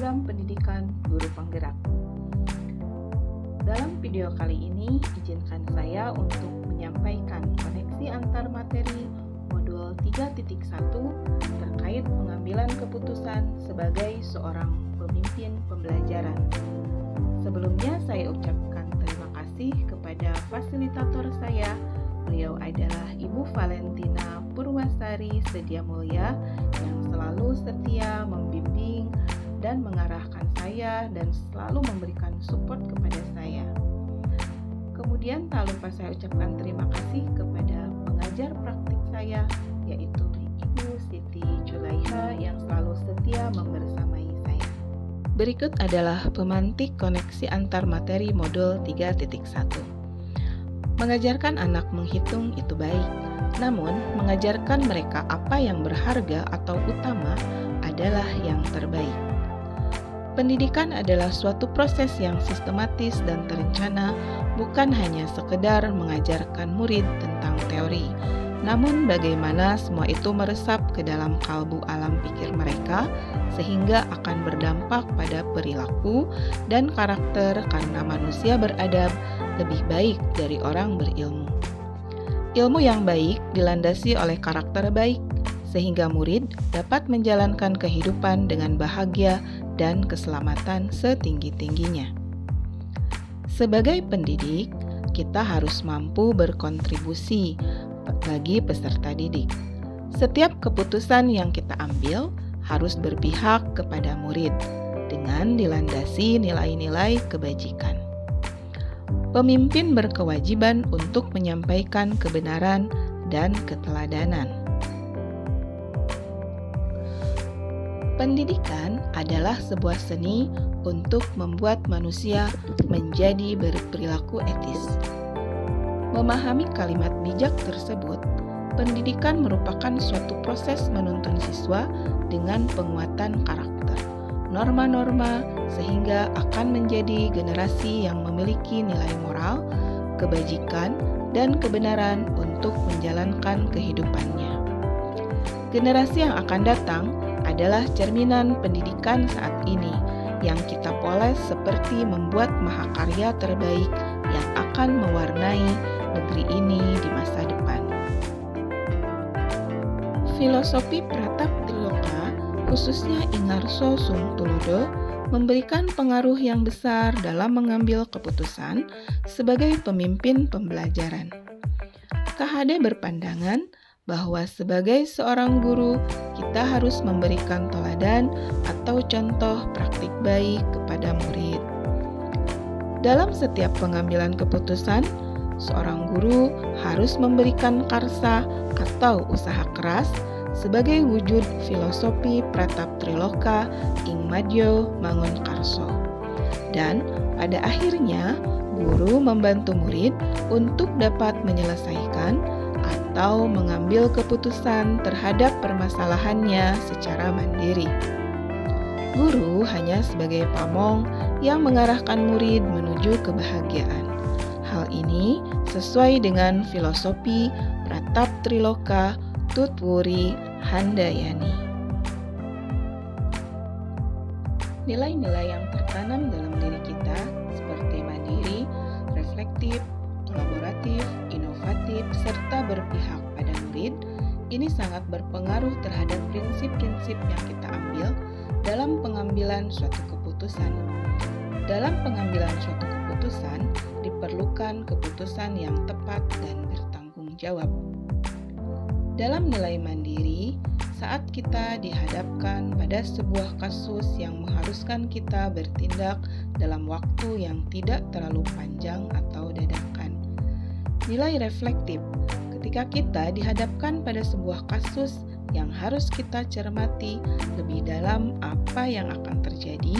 program pendidikan guru penggerak. Dalam video kali ini, izinkan saya untuk menyampaikan koneksi antar materi modul 3.1 terkait pengambilan keputusan sebagai seorang pemimpin pembelajaran. Sebelumnya saya ucapkan terima kasih kepada fasilitator saya. Beliau adalah Ibu Valentina Purwasari Sediamulya yang selalu setia membimbing dan mengarahkan saya dan selalu memberikan support kepada saya. Kemudian tak lupa saya ucapkan terima kasih kepada pengajar praktik saya, yaitu Ibu Siti Julaiha yang selalu setia membersamai saya. Berikut adalah pemantik koneksi antar materi modul 3.1. Mengajarkan anak menghitung itu baik, namun mengajarkan mereka apa yang berharga atau utama adalah yang terbaik. Pendidikan adalah suatu proses yang sistematis dan terencana, bukan hanya sekedar mengajarkan murid tentang teori, namun bagaimana semua itu meresap ke dalam kalbu alam pikir mereka, sehingga akan berdampak pada perilaku dan karakter karena manusia beradab lebih baik dari orang berilmu. Ilmu yang baik dilandasi oleh karakter baik, sehingga murid dapat menjalankan kehidupan dengan bahagia dan keselamatan setinggi-tingginya. Sebagai pendidik, kita harus mampu berkontribusi bagi peserta didik. Setiap keputusan yang kita ambil harus berpihak kepada murid dengan dilandasi nilai-nilai kebajikan. Pemimpin berkewajiban untuk menyampaikan kebenaran dan keteladanan. Pendidikan adalah sebuah seni untuk membuat manusia menjadi berperilaku etis. Memahami kalimat bijak tersebut, pendidikan merupakan suatu proses menuntun siswa dengan penguatan karakter, norma-norma, sehingga akan menjadi generasi yang memiliki nilai moral, kebajikan, dan kebenaran untuk menjalankan kehidupannya. Generasi yang akan datang adalah cerminan pendidikan saat ini yang kita poles seperti membuat mahakarya terbaik yang akan mewarnai negeri ini di masa depan. Filosofi Pratap Triloka, khususnya Ingarso Sungtulodo, memberikan pengaruh yang besar dalam mengambil keputusan sebagai pemimpin pembelajaran. KHD berpandangan bahwa sebagai seorang guru, kita harus memberikan teladan atau contoh praktik baik kepada murid. Dalam setiap pengambilan keputusan, seorang guru harus memberikan karsa atau usaha keras sebagai wujud filosofi Pratap Triloka ing madya mangun karso. Dan pada akhirnya, guru membantu murid untuk dapat menyelesaikan atau mengambil keputusan terhadap permasalahannya secara mandiri. Guru hanya sebagai pamong yang mengarahkan murid menuju kebahagiaan. Hal ini sesuai dengan filosofi Pratap Triloka Tutwuri Handayani. Nilai-nilai yang tertanam dalam diri kita seperti mandiri, reflektif, kolaboratif, inovatif, serta berpihak pada murid, ini sangat berpengaruh terhadap prinsip-prinsip yang kita ambil dalam pengambilan suatu keputusan. Dalam pengambilan suatu keputusan, diperlukan keputusan yang tepat dan bertanggung jawab. Dalam nilai mandiri, saat kita dihadapkan pada sebuah kasus yang mengharuskan kita bertindak dalam waktu yang tidak terlalu panjang atau dadakan. Nilai reflektif, ketika kita dihadapkan pada sebuah kasus yang harus kita cermati lebih dalam apa yang akan terjadi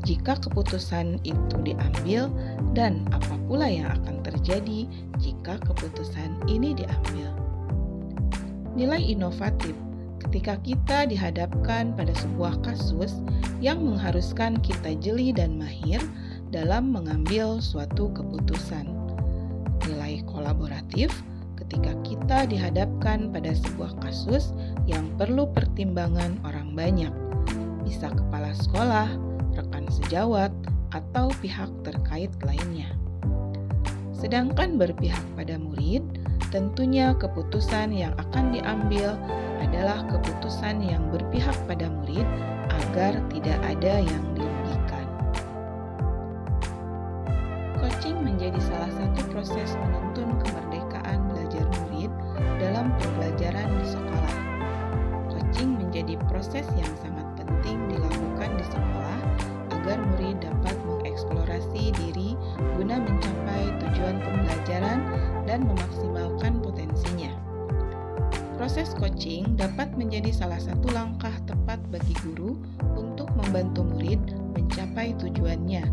jika keputusan itu diambil dan apa pula yang akan terjadi jika keputusan ini diambil. Nilai inovatif, ketika kita dihadapkan pada sebuah kasus yang mengharuskan kita jeli dan mahir dalam mengambil suatu keputusan. Nilai kolaboratif, ketika kita dihadapkan pada sebuah kasus yang perlu pertimbangan orang banyak, bisa kepala sekolah, rekan sejawat, atau pihak terkait lainnya. Sedangkan berpihak pada murid, tentunya keputusan yang akan diambil adalah keputusan yang berpihak pada murid agar tidak ada yang dirugikan. Coaching menjadi salah satu proses menuntun kemerdekaan belajar murid dalam pembelajaran di sekolah. Coaching menjadi proses yang sangat penting dilakukan di sekolah agar murid dapat mengeksplorasi diri guna mencapai tujuan pembelajaran dan memaksimalkan potensinya. Proses coaching dapat menjadi salah satu langkah tepat bagi guru untuk membantu murid mencapai tujuannya,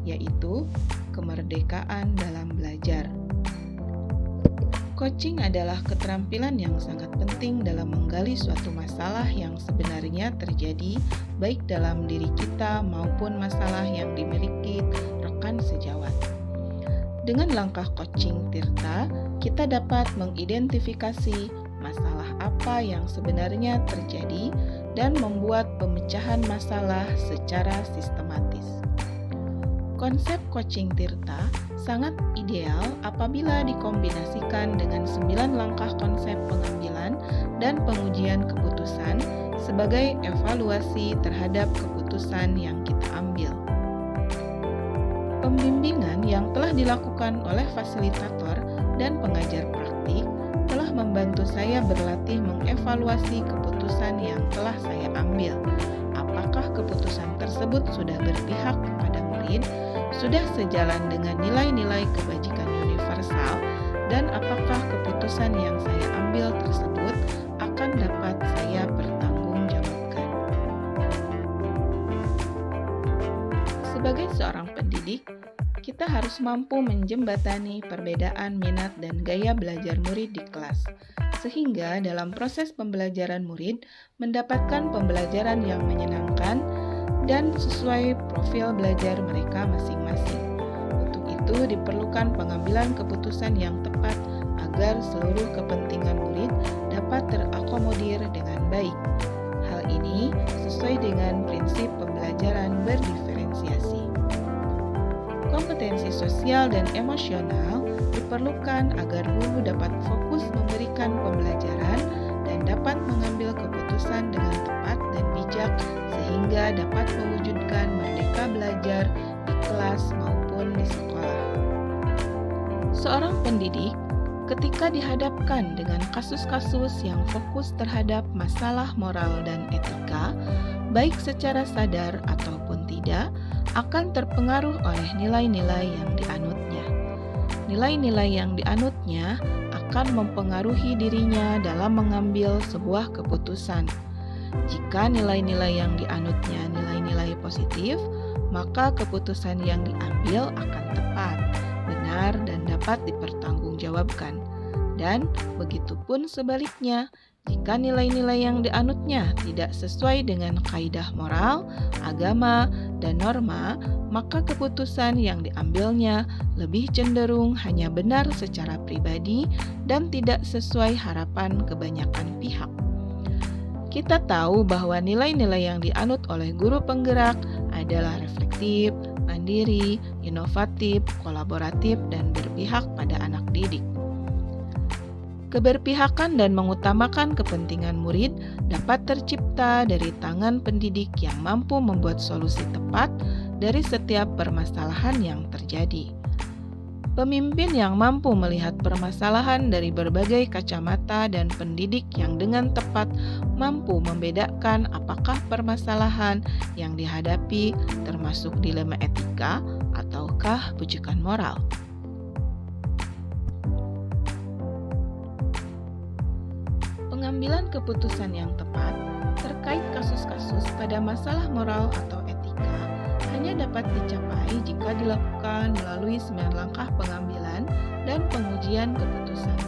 yaitu kemerdekaan dalam belajar. Coaching adalah keterampilan yang sangat penting dalam menggali suatu masalah yang sebenarnya terjadi baik dalam diri kita maupun masalah yang dimiliki rekan sejawat. Dengan langkah coaching Tirta, kita dapat mengidentifikasi masalah apa yang sebenarnya terjadi dan membuat pemecahan masalah secara sistematis. Konsep coaching Tirta sangat ideal apabila dikombinasikan dengan 9 langkah konsep pengambilan dan pengujian keputusan sebagai evaluasi terhadap keputusan yang kita ambil. Pembimbingan yang telah dilakukan oleh fasilitator dan pengajar praktik telah membantu saya berlatih mengevaluasi keputusan yang telah saya ambil. Apakah keputusan tersebut sudah berpihak kepada murid, sudah sejalan dengan nilai-nilai kebajikan universal, dan apakah keputusan yang saya ambil tersebut akan dapat saya pertanggungjawabkan. Sebagai seorang pendidik, kita harus mampu menjembatani perbedaan minat dan gaya belajar murid di kelas, sehingga dalam proses pembelajaran murid mendapatkan pembelajaran yang menyenangkan dan sesuai profil belajar mereka masing-masing. Untuk itu diperlukan pengambilan keputusan yang tepat agar seluruh kepentingan murid dapat terakomodir dengan baik. Hal ini sesuai dengan prinsip pembelajaran berdiferensiasi. Kompetensi sosial dan emosional diperlukan agar guru dapat fokus memberikan pembelajaran dan dapat mengambil keputusan dengan tepat dan bijak sehingga dapat mewujudkan merdeka belajar di kelas maupun di sekolah. Seorang pendidik ketika dihadapkan dengan kasus-kasus yang fokus terhadap masalah moral dan etika, baik secara sadar ataupun tidak, akan terpengaruh oleh nilai-nilai yang dianutnya. Nilai-nilai yang dianutnya akan mempengaruhi dirinya dalam mengambil sebuah keputusan. Jika nilai-nilai yang dianutnya nilai-nilai positif, maka keputusan yang diambil akan tepat, benar, dan dapat dipertanggungjawabkan. Dan begitu pun sebaliknya, jika nilai-nilai yang dianutnya tidak sesuai dengan kaidah moral, agama, dan norma, maka keputusan yang diambilnya lebih cenderung hanya benar secara pribadi dan tidak sesuai harapan kebanyakan pihak. Kita tahu bahwa nilai-nilai yang dianut oleh guru penggerak adalah reflektif, mandiri, inovatif, kolaboratif, dan berpihak pada anak didik. Keberpihakan dan mengutamakan kepentingan murid dapat tercipta dari tangan pendidik yang mampu membuat solusi tepat dari setiap permasalahan yang terjadi. Pemimpin yang mampu melihat permasalahan dari berbagai kacamata dan pendidik yang dengan tepat mampu membedakan apakah permasalahan yang dihadapi termasuk dilema etika ataukah bujukan moral. Pengambilan keputusan yang tepat terkait kasus-kasus pada masalah moral atau etika hanya dapat dicapai jika dilakukan melalui 9 langkah pengambilan dan pengujian keputusan.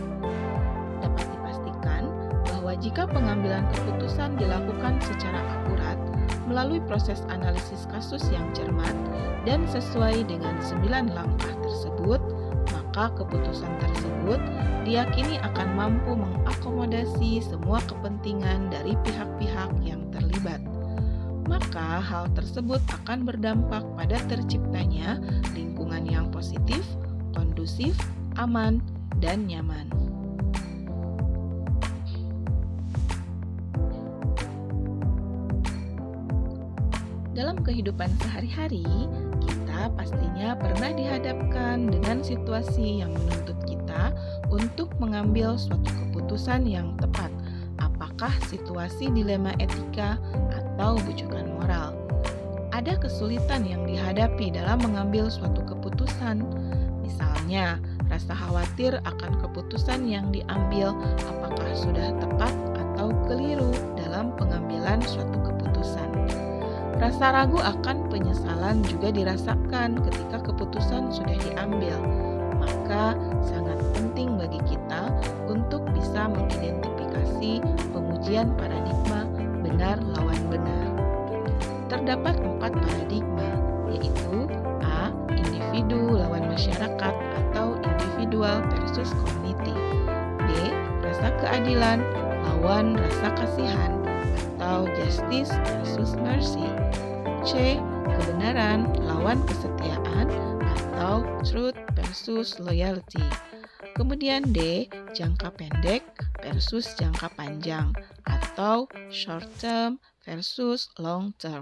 Dapat dipastikan bahwa jika pengambilan keputusan dilakukan secara akurat melalui proses analisis kasus yang cermat dan sesuai dengan 9 langkah tersebut, maka keputusan tersebut diyakini akan mampu mengakomodasi semua kepentingan dari pihak-pihak yang terlibat. maka hal tersebut akan berdampak pada terciptanya lingkungan yang positif, kondusif, aman, dan nyaman. Dalam kehidupan sehari-hari, kita pastinya pernah dihadapkan dengan situasi yang menuntut kita untuk mengambil suatu keputusan yang tepat. Apakah situasi dilema etika atau bujukan moral? Ada kesulitan yang dihadapi dalam mengambil suatu keputusan. Misalnya, rasa khawatir akan keputusan yang diambil apakah sudah tepat atau keliru dalam pengambilan suatu keputusan. Rasa ragu akan penyesalan juga dirasakan ketika keputusan sudah diambil. Maka sangat penting bagi kita untuk bisa mengidentifikasi pengujian paradigma benar lawan benar. Terdapat 4 paradigma, yaitu A. Individu lawan masyarakat atau individual versus community. B. Rasa keadilan lawan rasa kasihan atau justice versus mercy. C. Kebenaran lawan kesetiaan atau truth versus loyalty. Kemudian D. Jangka pendek versus jangka panjang atau short term versus long term.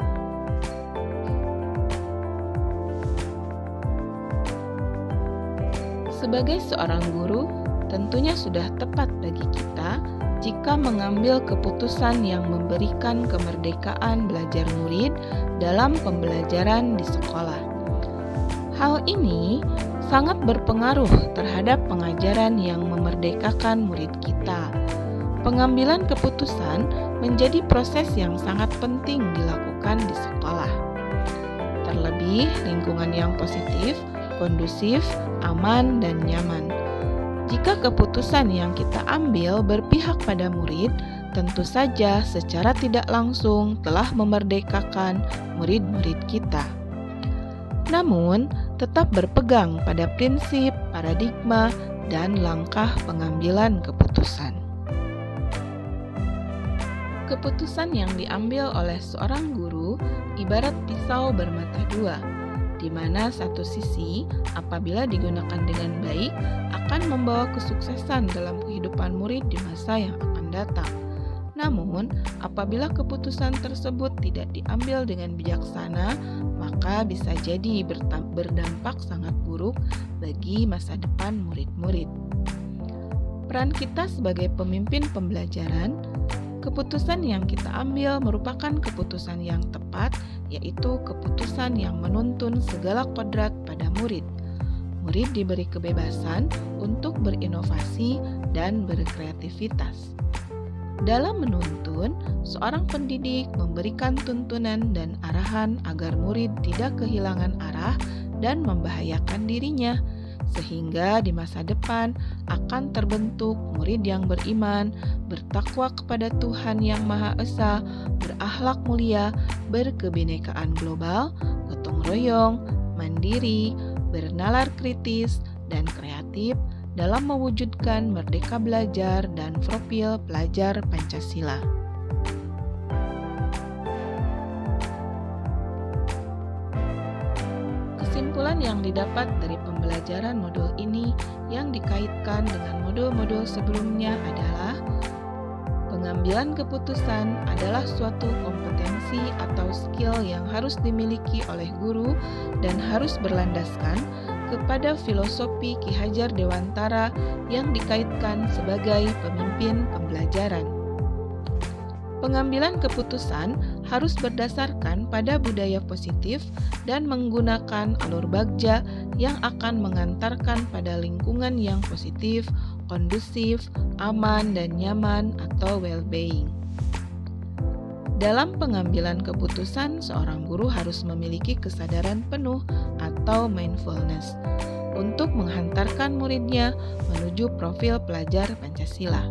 Sebagai seorang guru, tentunya sudah tepat bagi kita jika mengambil keputusan yang memberikan kemerdekaan belajar murid dalam pembelajaran di sekolah. Hal ini sangat berpengaruh terhadap pengajaran yang memerdekakan murid kita. Pengambilan keputusan menjadi proses yang sangat penting dilakukan di sekolah. Terlebih lingkungan yang positif, kondusif, aman, dan nyaman. Jika keputusan yang kita ambil berpihak pada murid, tentu saja secara tidak langsung telah memerdekakan murid-murid kita. Namun, tetap berpegang pada prinsip, paradigma, dan langkah pengambilan keputusan. Keputusan yang diambil oleh seorang guru ibarat pisau bermata dua, di mana satu sisi apabila digunakan dengan baik akan membawa kesuksesan dalam kehidupan murid di masa yang akan datang. Namun, apabila keputusan tersebut tidak diambil dengan bijaksana, maka bisa jadi berdampak sangat buruk bagi masa depan murid-murid. Peran kita sebagai pemimpin pembelajaran, keputusan yang kita ambil merupakan keputusan yang tepat, yaitu keputusan yang menuntun segala kodrat pada murid. Murid diberi kebebasan untuk berinovasi dan berkreativitas. Dalam menuntun, seorang pendidik memberikan tuntunan dan arahan agar murid tidak kehilangan arah dan membahayakan dirinya, sehingga di masa depan akan terbentuk murid yang beriman, bertakwa kepada Tuhan Yang Maha Esa, berakhlak mulia, berkebinekaan global, gotong royong, mandiri, bernalar kritis, dan kreatif dalam mewujudkan merdeka belajar dan profil pelajar Pancasila. Kesimpulan yang didapat dari pembelajaran modul ini yang dikaitkan dengan modul-modul sebelumnya adalah pengambilan keputusan adalah suatu kompetensi atau skill yang harus dimiliki oleh guru dan harus berlandaskan kepada filosofi Ki Hajar Dewantara yang dikaitkan sebagai pemimpin pembelajaran. Pengambilan keputusan harus berdasarkan pada budaya positif dan menggunakan alur bagja yang akan mengantarkan pada lingkungan yang positif, kondusif, aman, dan nyaman atau well-being. Dalam pengambilan keputusan, seorang guru harus memiliki kesadaran penuh atau mindfulness untuk menghantarkan muridnya menuju profil pelajar Pancasila.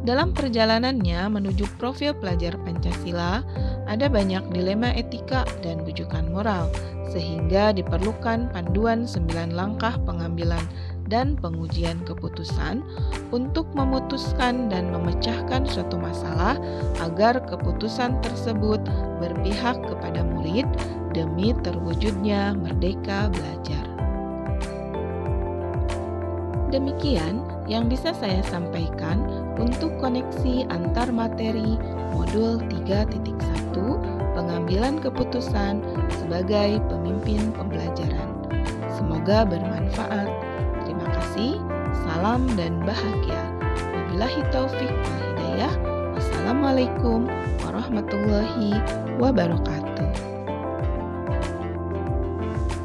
Dalam perjalanannya menuju profil pelajar Pancasila, ada banyak dilema etika dan bujukan moral, sehingga diperlukan panduan 9 langkah pengambilan dan pengujian keputusan untuk memutuskan dan memecahkan suatu masalah agar keputusan tersebut berpihak kepada murid demi terwujudnya merdeka belajar. Demikian yang bisa saya sampaikan untuk koneksi antar materi modul 3.1 pengambilan keputusan sebagai pemimpin pembelajaran. Semoga bermanfaat. Terima kasih. Salam dan bahagia. Wabillahi taufik wal hidayah. Wassalamualaikum warahmatullahi wabarakatuh.